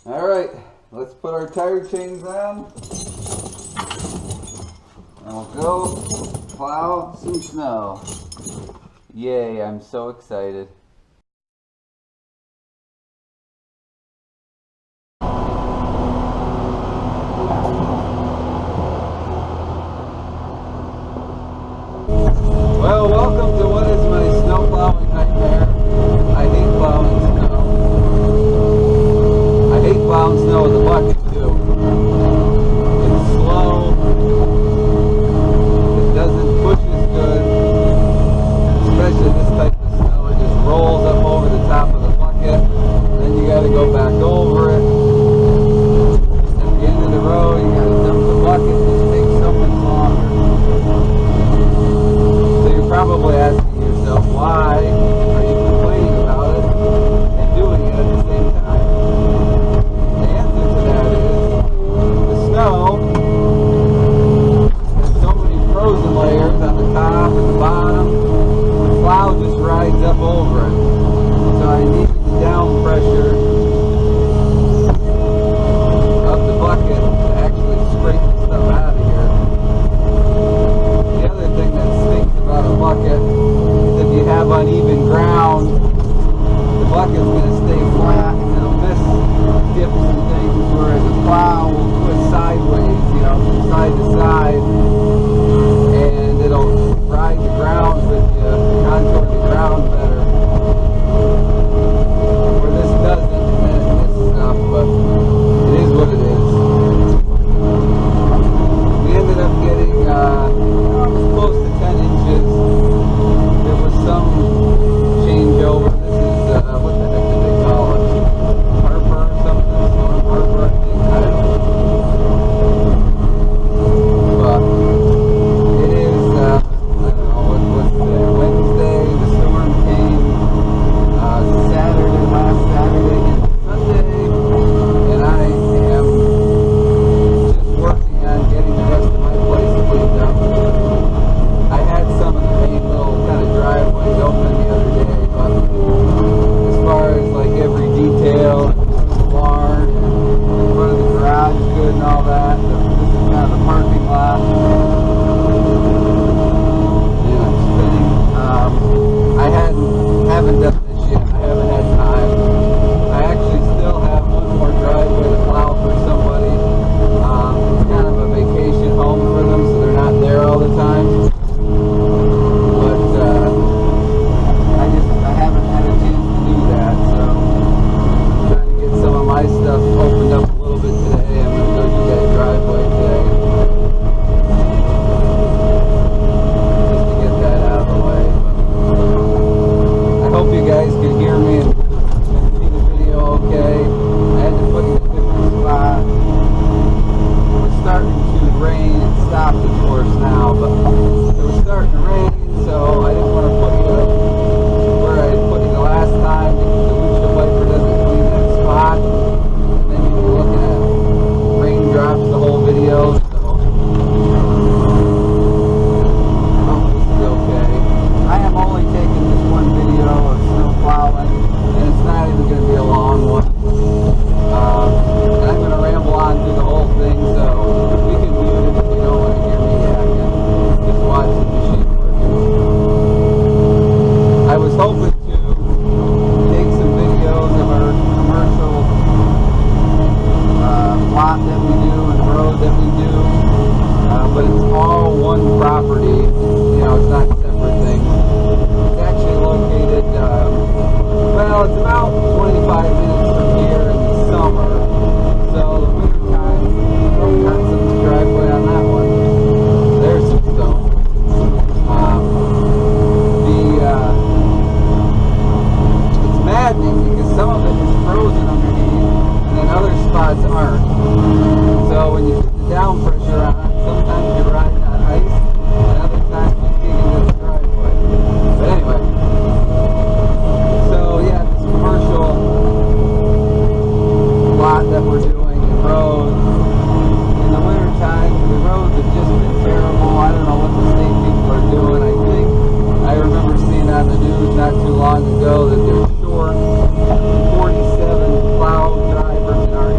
Alright, let's put our tire chains on. And we'll go plow some snow. Yay, I'm so excited. Well, welcome to what is my snow plowing nightmare. I hate plowing snow. I hate plowing snow with a bucket too. It's slow. It doesn't push as good. Especially this type of snow. It just rolls up over the top of the bucket. Then you gotta go back over it. At the end of the road, you gotta dump the bucket. It just takes so much longer. Probably asking yourself, why are you complaining about it and doing it at the same time? The answer to that is the snow has so many frozen layers on the top and the bottom, the plow just rides up over it. So I need the down pressure of the bucket to actually scrape the stuff out of here. The other thing that stinks about a bucket is if you have uneven ground, the bucket's going to stay flat and it'll miss dips and things, whereas a plow will twist sideways, you know, from side to side, and it'll ride the ground with you, contour the ground better. Where this doesn't, and then it misses stuff, but it is what it is. We ended up getting close to 10 inches. There was some changeover. This is, what the heck did they call it? Harper or something? Storm Harper, I think. I don't know. But it is, I don't know, what's today? Wednesday. The storm came Saturday, last Saturday and Sunday. And I am just working on getting the rest of my place cleaned up. I had some of the main little kind of driveways open the other day, but as far as like every detail, the barn, and in front of the garage is good and all that. This is kind of the parking lot. And I'm spinning. I haven't done this yet. I haven't had time. I actually still have one more driveway to plow for somebody. It's kind of a vacation home for them, so they're not there all the time. But I haven't had a chance to do that, so I'm trying to get some of my stuff opened up a little bit today. I'm going to go do that driveway today, just to get that out of the way. But I hope you guys can hear me and see the video okay. I had to put it in a different spot. It's starting to rain. It stopped, of course, now, but it was starting to rain, so I didn't want to put it up where I had put it the last time because the windshield wiper doesn't clean that spot, and then you'd be looking at raindrops the whole video, so this is okay. I am only taking this one video of snow plowing, and it's not even going to be a long one. And I'm going to ramble on through the whole thing, so we can mute it if you don't want to hear me yakking. Just watch the machine working. I was hoping to take some videos of our commercial lot that we do and road that we do, but it's all one property. You know, it's not separate things. It's actually located, well, it's about 25 minutes from here in the summer. So the winter time, we've got some driveway on that one. There's some stone. It's maddening because some of it is frozen underneath and then other spots aren't. So when you put the down pressure on, sometimes you're riding on ice and other times you dig into the driveway. But anyway, so yeah, this commercial lot that we're doing in roads, in the winter time, the roads have just been terrible. I don't know what the state people are doing. I remember seeing on the news not too long ago that they're short 47 plow drivers in our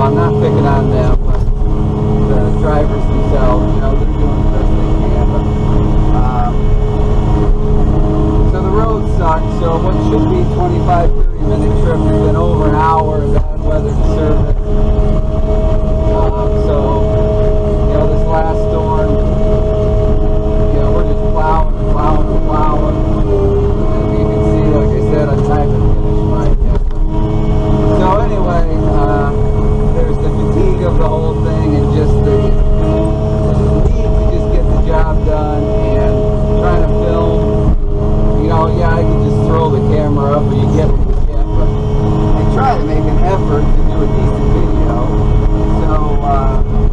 I'm not picking on them, but the drivers themselves, you know, they're doing the best they can. But, so the road sucks. So what should be 25, 30-minute trip has been over an hour of bad weather to service. So, you know, this last storm, you know, we're just plowing and plowing and plowing. And you can see, like I said, I'm trying to finish my camper. So anyway, there's the fatigue of the whole thing and just the need to just get the job done and trying to film. You know, yeah, I can just throw the camera up and you get what you get, but I try to make an effort to do a decent video. So,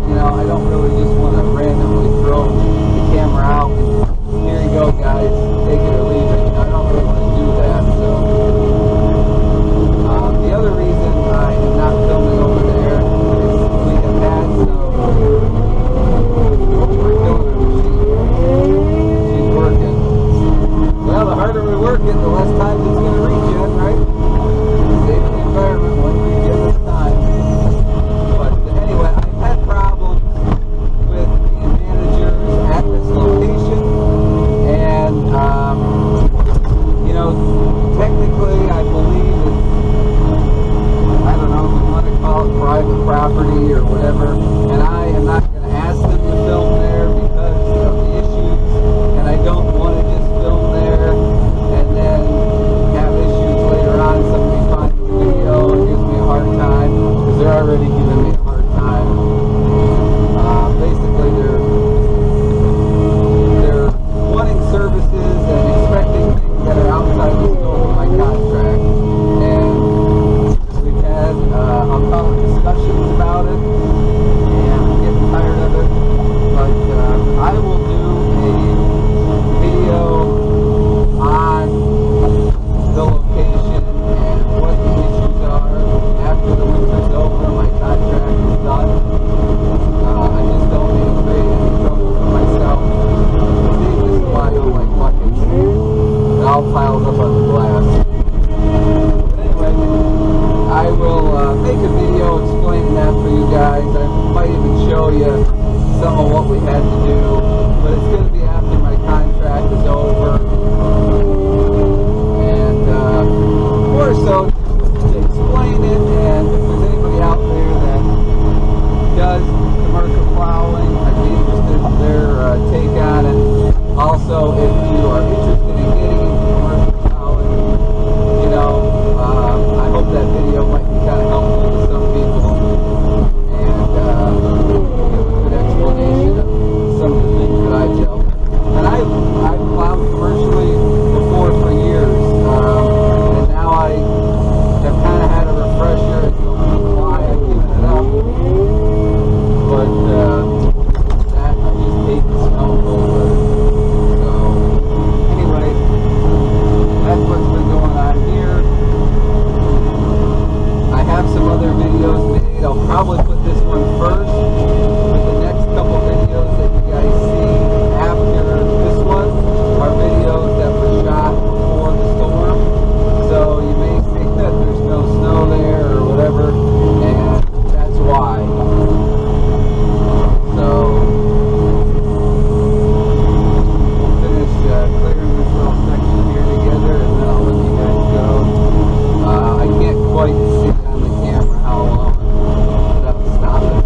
you know, I don't really just want to randomly throw the camera out and here you go, guys, take it or leave it. You know, I don't really want to do that. So, the other reason I am not filming over there is we have had some. We're killing her machine. She's working. Well, the harder we work it, the less time it's going to regen, right? Save the environment when we give us time. But anyway, I've had problems with the managers at this location, and you know, technically, I believe it's, I don't know if you want to call it private property or whatever, and I am not going to ask them to film there because of the issues, and I don't want to just film there and then have issues later on. Somebody finds the video and gives me a hard time because they're already giving me a hard time. Basically, they're wanting services and expecting things that are outside the scope of my contract, and we've had I'll call it discussions about it, and I'm getting tired of it. But I will do a video on the location and what the issues are after the winter's over and my contract is done. I just don't need to create any trouble for myself. Save this pile like buckets. It all piles up on the glass. But anyway, I will make a video explaining that for you guys. I might even show you some of what we had to do, but it's going to be after my contract is over. And more so to explain it, and if there's anybody out there that does commercial plowing, I'd be interested in their take on it. Also, if you are interested in getting into commercial plowing, you know, I hope that video might be kind of helpful to some people and give a good explanation of some of the things that I've dealt with. And I've plowed commercially before for years, and now I have kind of had a refresher. I don't know why I've given it up, but that I just hate the snow over. So anyway, that's what's been going on here. I have some other videos made. I'll probably put this one first, but the next couple videos that you guys see after this one are videos that were shot before the storm. So you may think that there's no snow there or whatever, and that's why. So we'll finish clearing this little section here together, and then I'll let you guys go. I can't quite see on the camera how long without stopping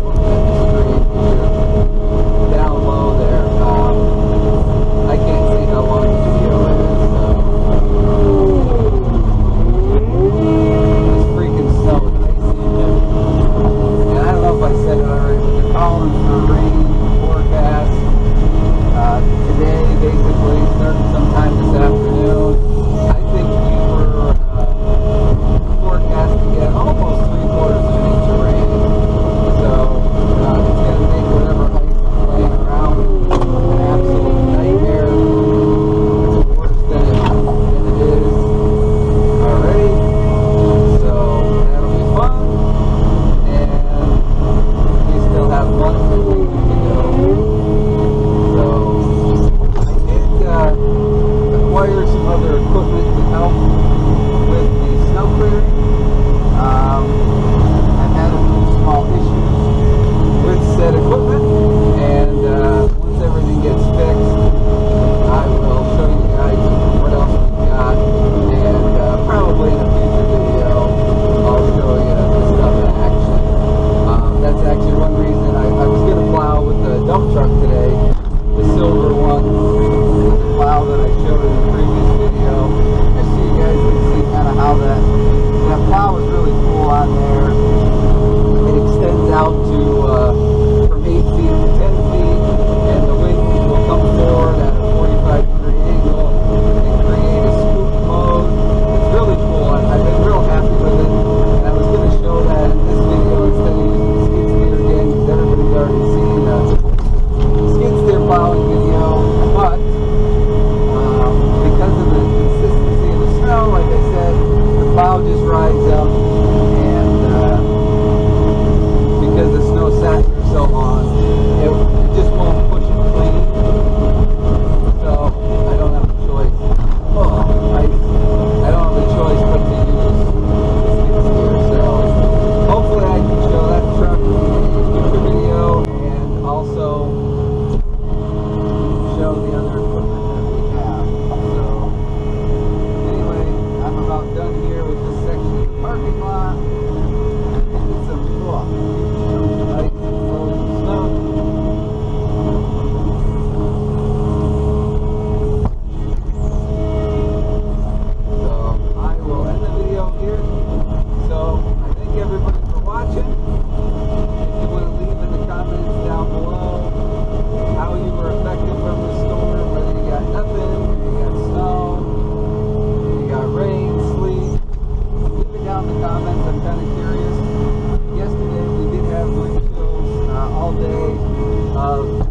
all day of